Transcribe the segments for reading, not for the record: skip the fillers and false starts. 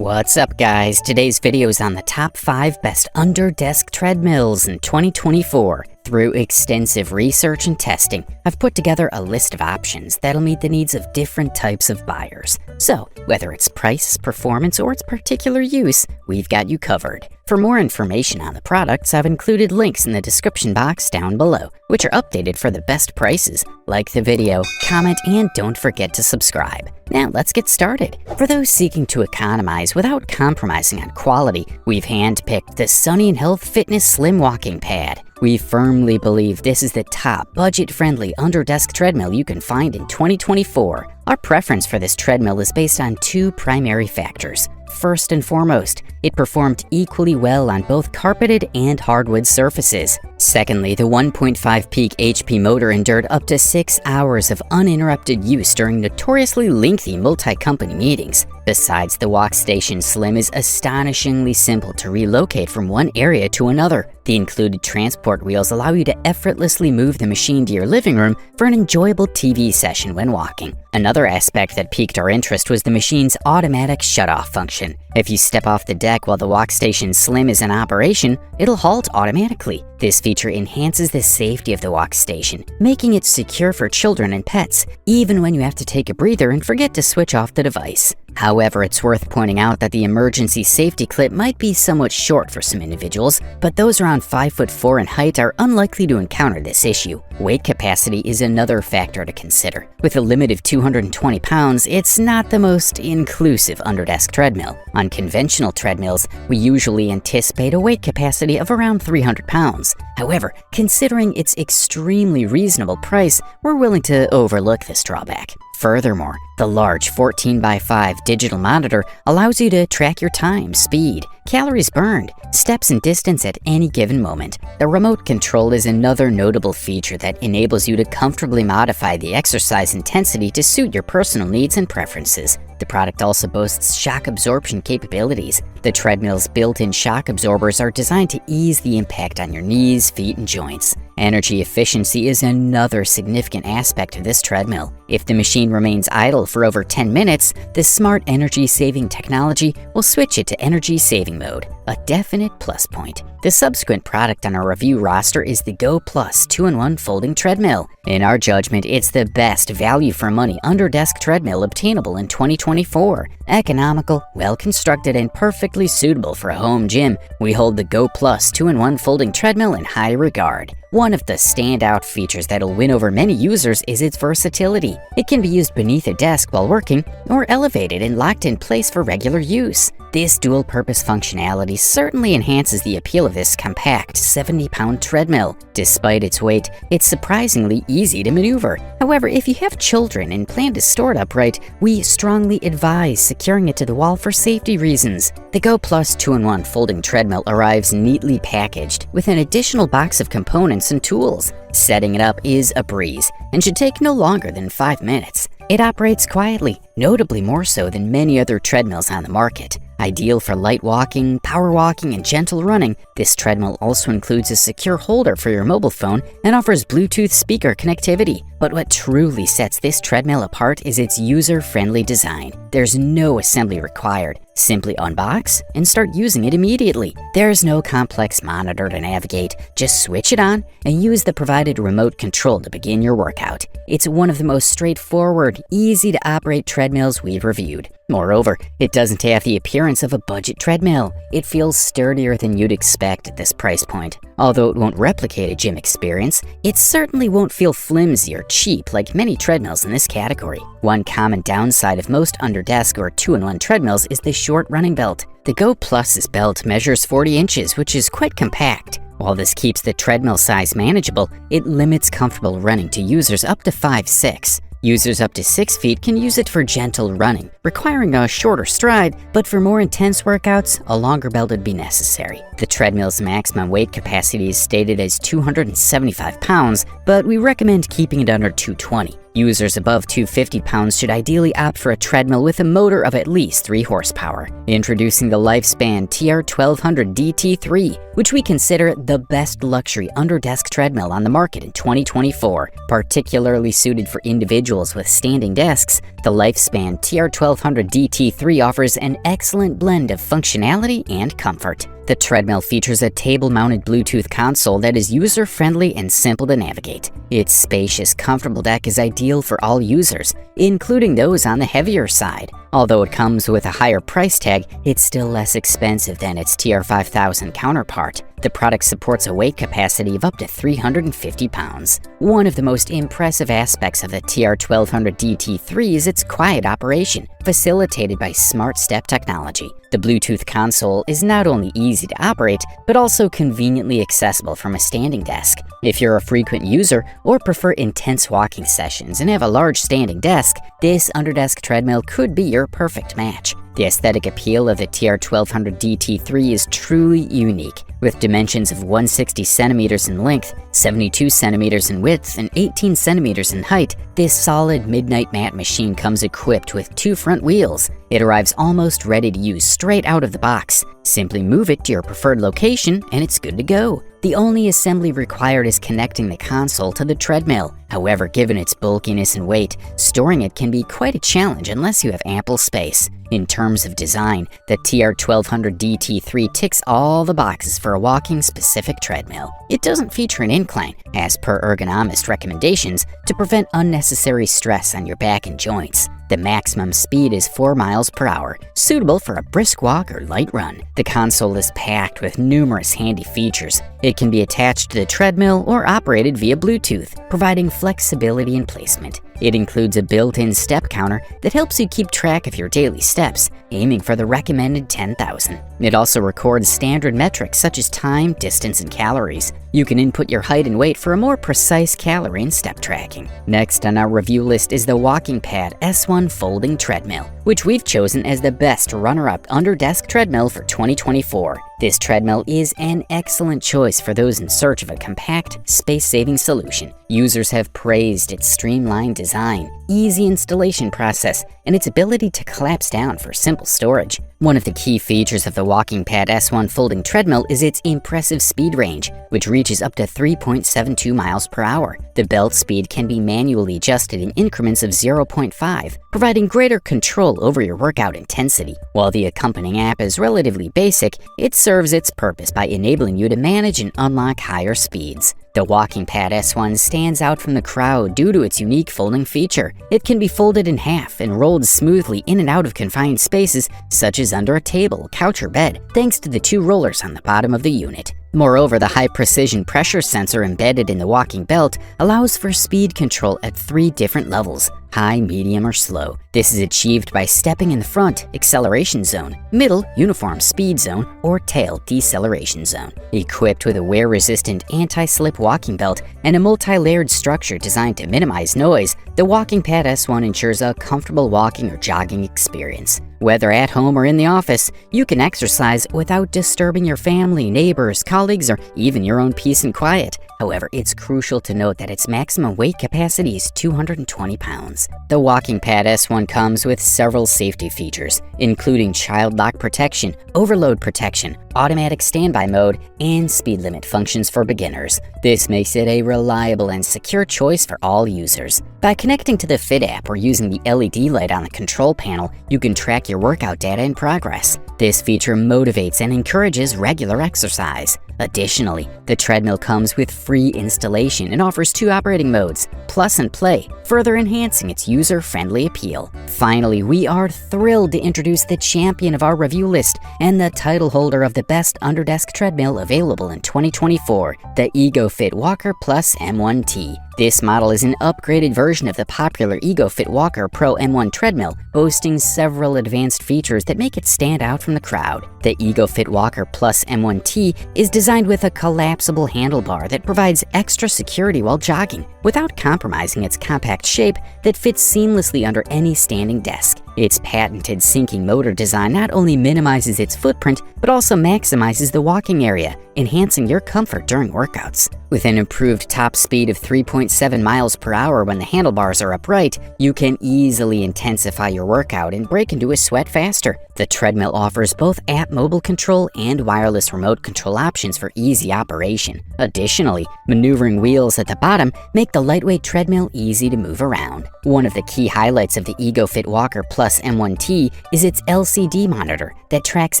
What's up guys, today's video is on the top 5 best under desk treadmills in 2024. Through extensive research and testing, I've put together a list of options that'll meet the needs of different types of buyers. So, whether it's price, performance, or its particular use, we've got you covered. For more information on the products, I've included links in the description box down below, which are updated for the best prices. Like the video, comment, and don't forget to subscribe. Now let's get started. For those seeking to economize without compromising on quality, we've handpicked the Sunny & Health Fitness Slim Walking Pad. We firmly believe this is the top budget-friendly under-desk treadmill you can find in 2024. Our preference for this treadmill is based on 2 primary factors. First and foremost, it performed equally well on both carpeted and hardwood surfaces. Secondly, the 1.5 peak HP motor endured up to 6 hours of uninterrupted use during notoriously lengthy multi-company meetings. Besides, the Walkstation Slim is astonishingly simple to relocate from one area to another. The included transport wheels allow you to effortlessly move the machine to your living room for an enjoyable TV session when walking. Another aspect that piqued our interest was the machine's automatic shutoff function. If you step off the deck while the Walkstation Slim is in operation, it'll halt automatically. This feature enhances the safety of the Walkstation, making it secure for children and pets, even when you have to take a breather and forget to switch off the device. However, it's worth pointing out that the emergency safety clip might be somewhat short for some individuals, but those around 5'4" in height are unlikely to encounter this issue. Weight capacity is another factor to consider. With a limit of 220 pounds, it's not the most inclusive under-desk treadmill. On conventional treadmills, we usually anticipate a weight capacity of around 300 pounds. However, considering its extremely reasonable price, we're willing to overlook this drawback. Furthermore, the large 14x5 digital monitor allows you to track your time, speed, calories burned, steps and distance at any given moment. The remote control is another notable feature that enables you to comfortably modify the exercise intensity to suit your personal needs and preferences. The product also boasts shock absorption capabilities. The treadmill's built-in shock absorbers are designed to ease the impact on your knees, feet, and joints. Energy efficiency is another significant aspect of this treadmill. If the machine remains idle for over 10 minutes, the smart energy-saving technology will switch it to energy-saving mode, a definite plus point. The subsequent product on our review roster is the Goplus 2-in-1 Folding Treadmill. In our judgment, it's the best value for money under-desk treadmill obtainable in 2024. Economical, well-constructed, and perfectly suitable for a home gym, we hold the Goplus 2-in-1 Folding Treadmill in high regard. One of the standout features that'll win over many users is its versatility. It can be used beneath a desk while working, or elevated and locked in place for regular use. This dual-purpose functionality certainly enhances the appeal of this compact 70-pound treadmill. Despite its weight, it's surprisingly easy to maneuver. However, if you have children and plan to store it upright, we strongly advise securing it to the wall for safety reasons. The Goplus 2-in-1 Folding Treadmill arrives neatly packaged with an additional box of components and tools. Setting it up is a breeze and should take no longer than 5 minutes. It operates quietly, notably more so than many other treadmills on the market. Ideal for light walking, power walking, and gentle running, this treadmill also includes a secure holder for your mobile phone and offers Bluetooth speaker connectivity. But what truly sets this treadmill apart is its user-friendly design. There's no assembly required. Simply unbox and start using it immediately. There's no complex monitor to navigate. Just switch it on and use the provided remote control to begin your workout. It's one of the most straightforward, easy-to-operate treadmills we've reviewed. Moreover, it doesn't have the appearance of a budget treadmill. It feels sturdier than you'd expect at this price point. Although it won't replicate a gym experience, it certainly won't feel flimsy or cheap like many treadmills in this category. One common downside of most under-desk or 2-in-1 treadmills is the short running belt. The Goplus's belt measures 40 inches, which is quite compact. While this keeps the treadmill size manageable, it limits comfortable running to users up to 5'6". Users up to 6 feet can use it for gentle running, requiring a shorter stride, but for more intense workouts, a longer belt would be necessary. The treadmill's maximum weight capacity is stated as 275 pounds, but we recommend keeping it under 220. Users above 250 pounds should ideally opt for a treadmill with a motor of at least 3 horsepower. Introducing the LifeSpan TR1200 DT3, which we consider the best luxury under-desk treadmill on the market in 2024, particularly suited for individuals individuals with standing desks, the LifeSpan TR1200 DT3 offers an excellent blend of functionality and comfort. The treadmill features a table-mounted Bluetooth console that is user-friendly and simple to navigate. Its spacious, comfortable deck is ideal for all users, including those on the heavier side. Although it comes with a higher price tag, it's still less expensive than its TR5000 counterpart. The product supports a weight capacity of up to 350 pounds. One of the most impressive aspects of the TR1200 DT3 is its quiet operation, facilitated by smart step technology. The Bluetooth console is not only easy to operate, but also conveniently accessible from a standing desk. If you're a frequent user or prefer intense walking sessions and have a large standing desk, this Under Desk treadmill could be your perfect match. The aesthetic appeal of the TR1200 DT3 is truly unique. With dimensions of 160 centimeters in length, 72 centimeters in width, and 18 centimeters in height, this solid midnight matte machine comes equipped with 2 front wheels. It arrives almost ready to use straight out of the box. Simply move it to your preferred location and it's good to go. The only assembly required is connecting the console to the treadmill. However, given its bulkiness and weight, storing it can be quite a challenge unless you have ample space. In terms of design, the TR1200 DT3 ticks all the boxes for a walking-specific treadmill. It doesn't feature an incline, as per ergonomist recommendations, to prevent unnecessary stress on your back and joints. The maximum speed is 4 miles per hour, suitable for a brisk walk or light run. The console is packed with numerous handy features. It can be attached to the treadmill or operated via Bluetooth, providing flexibility and placement. It includes a built-in step counter that helps you keep track of your daily steps, aiming for the recommended 10,000. It also records standard metrics such as time, distance, and calories. You can input your height and weight for a more precise calorie and step tracking. Next on our review list is the WalkingPad S1 Folding Treadmill, which we've chosen as the best runner-up Under Desk Treadmill for 2024. This treadmill is an excellent choice for those in search of a compact, space-saving solution. Users have praised its streamlined design, easy installation process, and its ability to collapse down for simple storage. One of the key features of the WalkingPad S1 Folding Treadmill is its impressive speed range, which reaches up to 3.72 miles per hour. The belt speed can be manually adjusted in increments of 0.5, providing greater control over your workout intensity. While the accompanying app is relatively basic, it serves its purpose by enabling you to manage and unlock higher speeds. The WalkingPad S1 stands out from the crowd due to its unique folding feature. It can be folded in half and rolled smoothly in and out of confined spaces, such as under a table, couch, or bed, thanks to the 2 rollers on the bottom of the unit. Moreover, the high-precision pressure sensor embedded in the walking belt allows for speed control at 3 different levels: high, medium, or slow. This is achieved by stepping in the front, acceleration zone, middle, uniform speed zone, or tail, deceleration zone. Equipped with a wear-resistant anti-slip walking belt and a multi-layered structure designed to minimize noise, the WalkingPad S1 ensures a comfortable walking or jogging experience. Whether at home or in the office, you can exercise without disturbing your family, neighbors, colleagues, or even your own peace and quiet. However, it's crucial to note that its maximum weight capacity is 220 pounds. The WalkingPad S1 comes with several safety features, including child lock protection, overload protection, automatic standby mode, and speed limit functions for beginners. This makes it a reliable and secure choice for all users. By connecting to the Fit app or using the LED light on the control panel, you can track your workout data and progress. This feature motivates and encourages regular exercise. Additionally, the treadmill comes with free installation and offers 2 operating modes, Plus and Play, further enhancing its user-friendly appeal. Finally, we are thrilled to introduce the champion of our review list and the title holder of the best Under Desk treadmill available in 2024, the Egofit Walker Plus-M1T. This model is an upgraded version of the popular Egofit Walker Pro-M1 treadmill, boasting several advanced features that make it stand out from the crowd. The Egofit Walker Plus-M1T is designed with a collapsible handlebar that provides extra security while jogging, without compromising its compact shape that fits seamlessly under any standing desk. Its patented sinking motor design not only minimizes its footprint, but also maximizes the walking area, enhancing your comfort during workouts. With an improved top speed of 3.7 miles per hour when the handlebars are upright, you can easily intensify your workout and break into a sweat faster. The treadmill offers both app mobile control and wireless remote control options for easy operation. Additionally, maneuvering wheels at the bottom make the lightweight treadmill easy to move around. One of the key highlights of the Egofit Walker Plus-M1T is its LCD monitor that tracks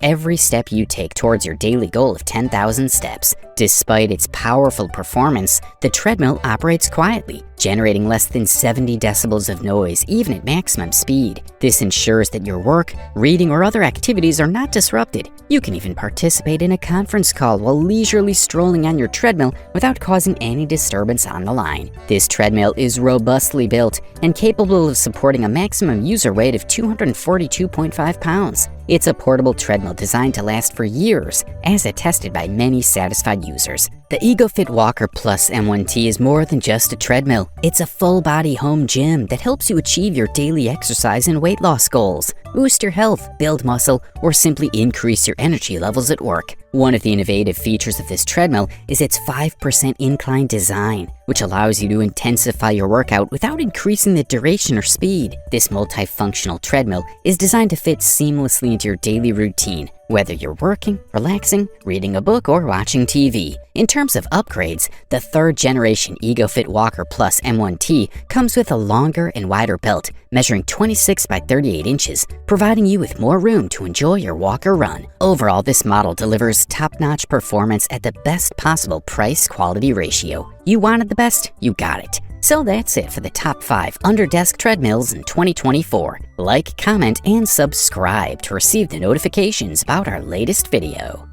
every step you take towards your daily goal of 10,000 steps. Despite its powerful performance, the treadmill operates quietly, generating less than 70 decibels of noise even at maximum speed. This ensures that your work, reading, or other activities are not disrupted. You can even participate in a conference call while leisurely strolling on your treadmill without causing any disturbance on the line. This treadmill is robustly built and capable of supporting a maximum user weight of 242.5 pounds. It's a portable treadmill designed to last for years, as attested by many satisfied users. The Egofit Walker Plus-M1T is more than just a treadmill. It's a full-body home gym that helps you achieve your daily exercise and weight loss goals, boost your health, build muscle, or simply increase your energy levels at work. One of the innovative features of this treadmill is its 5% incline design, which allows you to intensify your workout without increasing the duration or speed. This multifunctional treadmill is designed to fit seamlessly into your daily routine, whether you're working, relaxing, reading a book, or watching TV. In terms of upgrades, the third-generation Egofit Walker Plus-M1T comes with a longer and wider belt, measuring 26 by 38 inches, providing you with more room to enjoy your walk or run. Overall, this model delivers top-notch performance at the best possible price-quality ratio. You wanted the best, you got it. So that's it for the top 5 Under Desk Treadmills in 2024. Like, comment, and subscribe to receive the notifications about our latest video.